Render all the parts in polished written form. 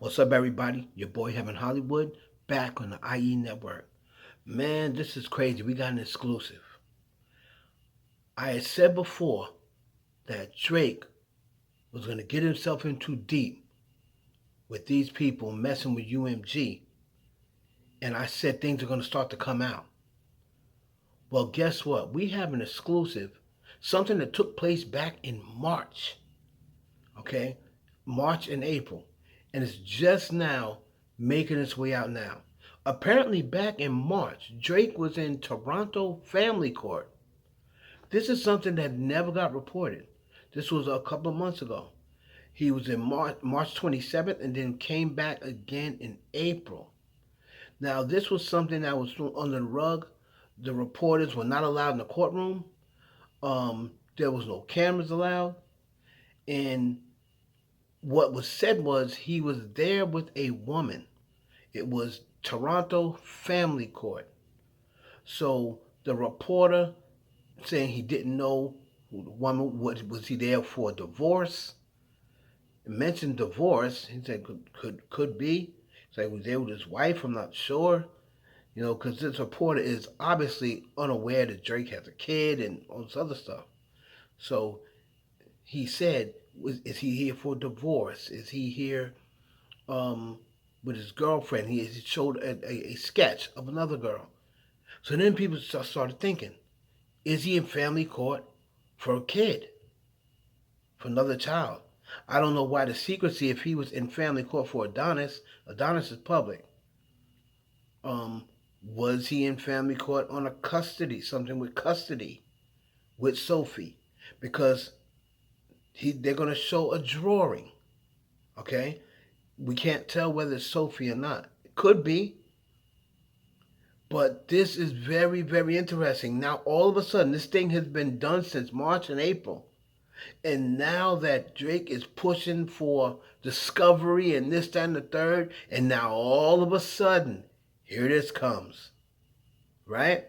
What's up, everybody? Your boy Heaven Hollywood back on the IE Network. Man, this is crazy. We got an exclusive. I had said before that Drake was going to get himself in too deep with these people messing with UMG, and I said things are going to start to come out. Well, guess what? We have an exclusive, something that took place back in March. Okay? March and April. And it's just now making its way out now. Apparently back in March, Drake was in Toronto family court. This is something that never got reported. This was a couple of months ago. He was in March 27th and then came back again in April. Now, this was something that was under the rug. The reporters were not allowed in the courtroom. There was no cameras allowed. And what was said was he was there with a woman. It was Toronto family court. So the reporter saying he didn't know who the woman was he there for a divorce? He mentioned divorce. He said could be. He's like, was there with his wife? I'm not sure. You know, because this reporter is obviously unaware that Drake has a kid and all this other stuff. So he said, is he here for divorce? Is he here with his girlfriend? He showed a sketch of another girl. So then people started thinking, is he in family court for a kid? For another child? I don't know why the secrecy if he was in family court for Adonis. Adonis is public. Was he in family court on a custody, something with custody, with Sophie? Because they're going to show a drawing, okay? We can't tell whether it's Sophie or not. It could be. But this is very, very interesting. Now, all of a sudden, this thing has been done since March and April. And now that Drake is pushing for discovery and this, that, and the third, and now all of a sudden, here this comes. Right?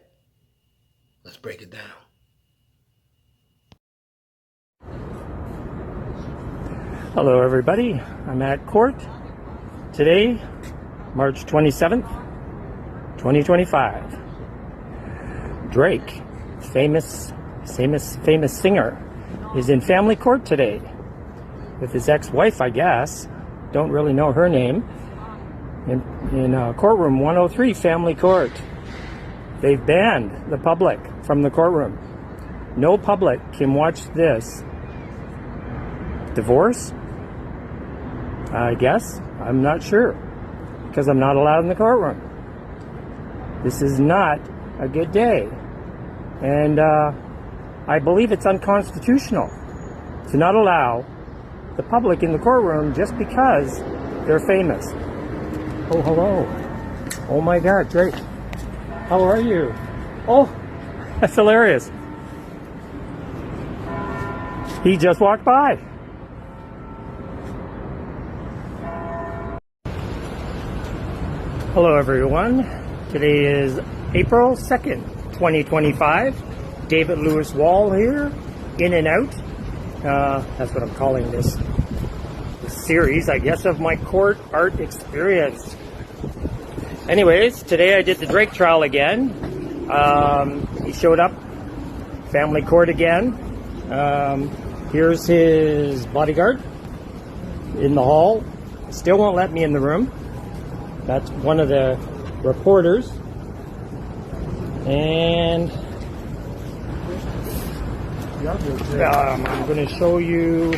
Let's break it down. Hello everybody, I'm at court today, March 27th, 2025. Drake, famous singer, is in family court today with his ex-wife, I guess. Don't really know her name. In courtroom 103, family court. They've banned the public from the courtroom. No public can watch this. Divorce? I guess. I'm not sure, because I'm not allowed in the courtroom. This is not a good day. And I believe it's unconstitutional to not allow the public in the courtroom just because they're famous. Oh, hello. Oh my God, Drake. How are you? Oh, that's hilarious. He just walked by. Hello everyone, today is April 2nd, 2025. David Lewis Wall here, in and out. That's what I'm calling this series, I guess, of my court art experience. Anyways, today I did the Drake trial again. He showed up, family court again. Here's his bodyguard in the hall. Still won't let me in the room. That's one of the reporters. And I'm going to show you.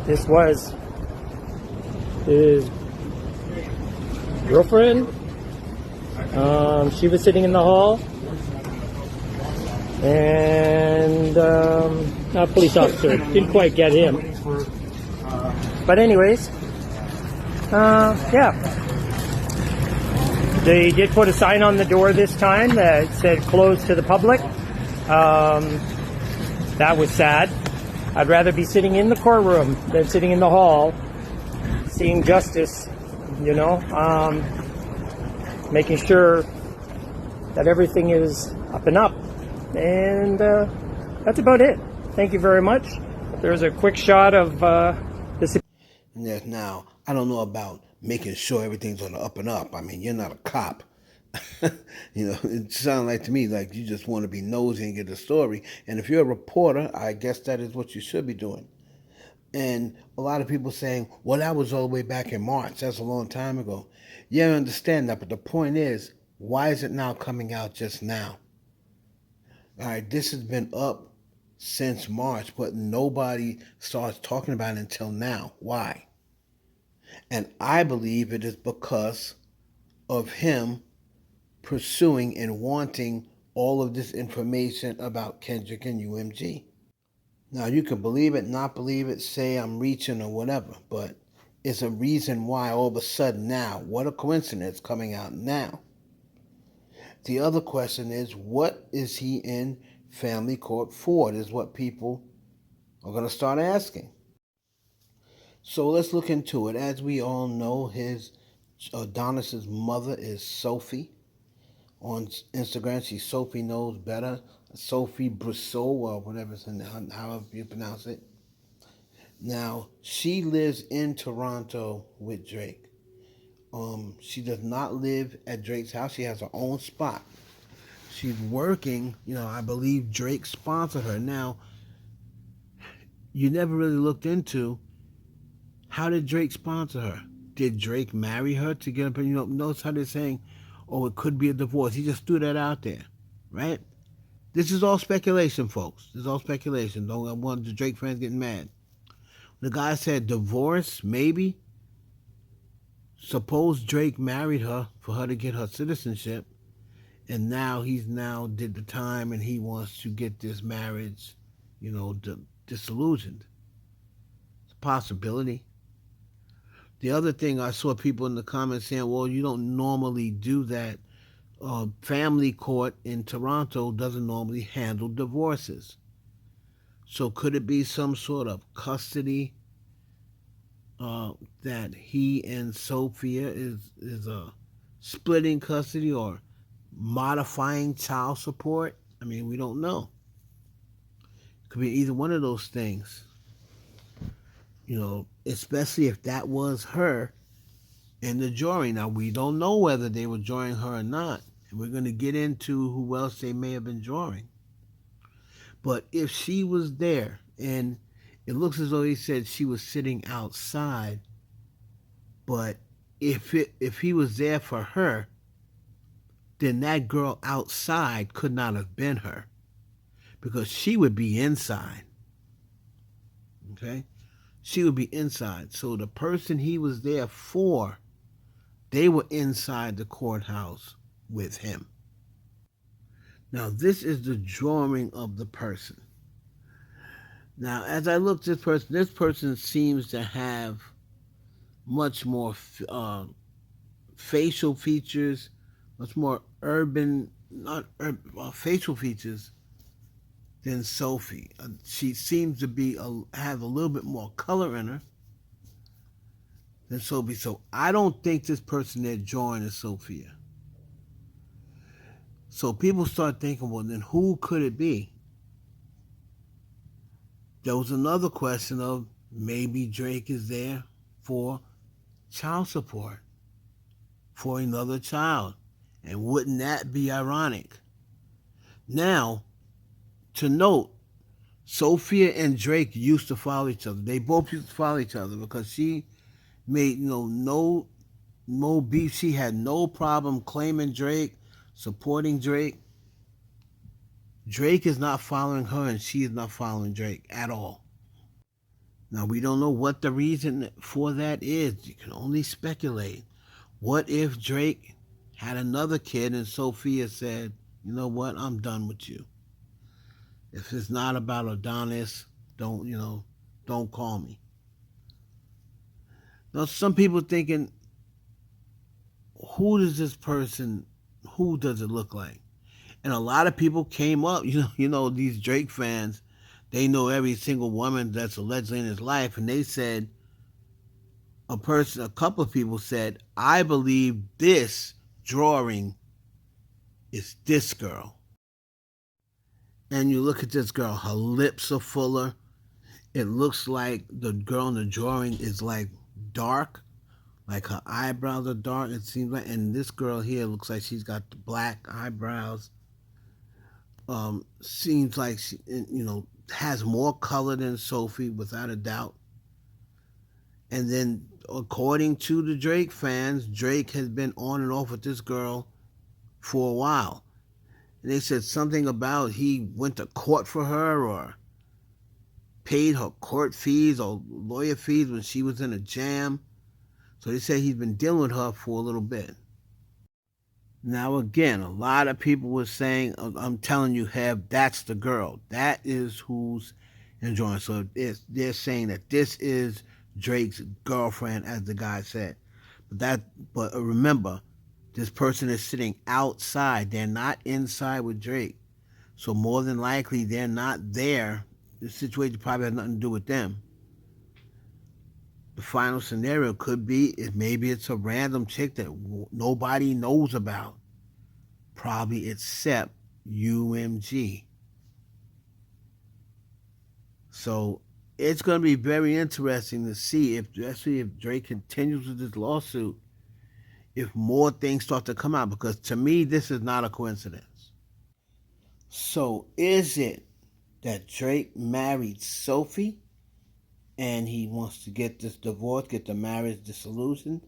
This was his girlfriend. She was sitting in the hall. And a police officer. Didn't quite get him. But anyways. Yeah. They did put a sign on the door this time that said closed to the public. That was sad. I'd rather be sitting in the courtroom than sitting in the hall, seeing justice, you know, making sure that everything is up and up. And that's about it. Thank you very much. There's a quick shot of this. Yes, now, I don't know about making sure everything's on the up and up. I mean, you're not a cop. It sounds like to me like you just want to be nosy and get the story. And if you're a reporter, I guess that is what you should be doing. And a lot of people saying, well, that was all the way back in March. That's a long time ago. Yeah, I understand that. But the point is, why is it now coming out just now? All right, this has been up since March, but nobody starts talking about it until now. Why? And I believe it is because of him pursuing and wanting all of this information about Kendrick and UMG. Now, you can believe it, not believe it, say I'm reaching or whatever, but it's a reason why all of a sudden now, what a coincidence coming out now. The other question is, what is he in family court for? Is what people are going to start asking. So let's look into it. As we all know, his Adonis's mother is Sophie. On Instagram, she's Sophie Knows Better, Sophie Brousseau, or whatever, however you pronounce it. Now, she lives in Toronto with Drake. She does not live at Drake's house. She has her own spot. She's working, I believe Drake sponsored her. Now, you never really looked into how did Drake sponsor her? Did Drake marry her to get up? Notice how they're saying, oh, it could be a divorce. He just threw that out there, right? This is all speculation, folks. This is all speculation. Don't want the Drake fans getting mad. The guy said divorce, maybe. Suppose Drake married her for her to get her citizenship, and now he's did the time and he wants to get this marriage, disillusioned. It's a possibility. The other thing, I saw people in the comments saying, well, you don't normally do that. Family court in Toronto doesn't normally handle divorces. So could it be some sort of custody that he and Sophia is splitting custody or modifying child support? I mean, we don't know. It could be either one of those things. Especially if that was her in the jury. Now, we don't know whether they were jurying her or not. And we're going to get into who else they may have been jurying. But if she was there, and it looks as though he said she was sitting outside, but if he was there for her, then that girl outside could not have been her, because she would be inside. Okay? She would be inside. So the person he was there for, they were inside the courthouse with him. Now, this is the drawing of the person. Now, as I look at this person seems to have much more facial features, much more facial features than Sophie. She seems to have a little bit more color in her than Sophie. So I don't think this person they're drawing is Sophia. So people start thinking, well, then who could it be? There was another question of maybe Drake is there for child support for another child. And wouldn't that be ironic? Now, to note, Sophia and Drake used to follow each other. They both used to follow each other because she made no beef. She had no problem claiming Drake, supporting Drake. Drake is not following her and she is not following Drake at all. Now, we don't know what the reason for that is. You can only speculate. What if Drake had another kid and Sophia said, you know what, I'm done with you. If it's not about Adonis, don't call me. Now, some people thinking, who does it look like? And a lot of people came up, these Drake fans, they know every single woman that's allegedly in his life, and they said, a couple of people said, I believe this drawing is this girl. And you look at this girl, her lips are fuller. It looks like the girl in the drawing is like dark, like her eyebrows are dark. It seems like, and this girl here looks like she's got the black eyebrows. Seems like she, has more color than Sophie, without a doubt. And then, according to the Drake fans, Drake has been on and off with this girl for a while. And they said something about he went to court for her or paid her court fees or lawyer fees when she was in a jam. So they say he's been dealing with her for a little bit. Now, again, a lot of people were saying, I'm telling you, Heb, that's the girl. That is who's enjoying. So they're saying that this is Drake's girlfriend, as the guy said. But remember, this person is sitting outside. They're not inside with Drake. So more than likely, they're not there. The situation probably has nothing to do with them. The final scenario could be maybe it's a random chick that nobody knows about, probably except UMG. So it's going to be very interesting to see, especially if Drake continues with this lawsuit, if more things start to come out, because to me, this is not a coincidence. So is it that Drake married Sophie and he wants to get this divorce, get the marriage disillusioned?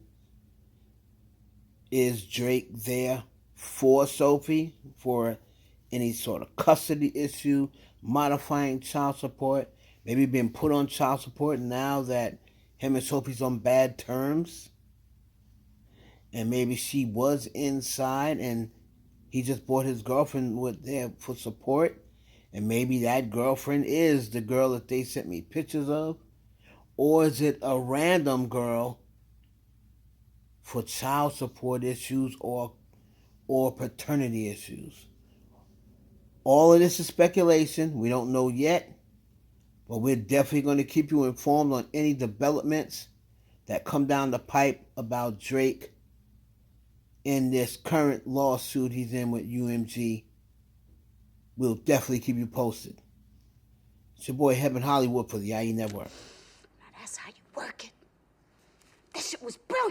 Is Drake there for Sophie for any sort of custody issue, modifying child support, maybe being put on child support now that him and Sophie's on bad terms? And maybe she was inside and he just brought his girlfriend there for support. And maybe that girlfriend is the girl that they sent me pictures of. Or is it a random girl for child support issues or paternity issues? All of this is speculation. We don't know yet. But we're definitely going to keep you informed on any developments that come down the pipe about Drake in this current lawsuit he's in with UMG. We'll definitely keep you posted. It's your boy Heb in Hollywood for the IE Network. Now that's how you work it. That shit was brilliant.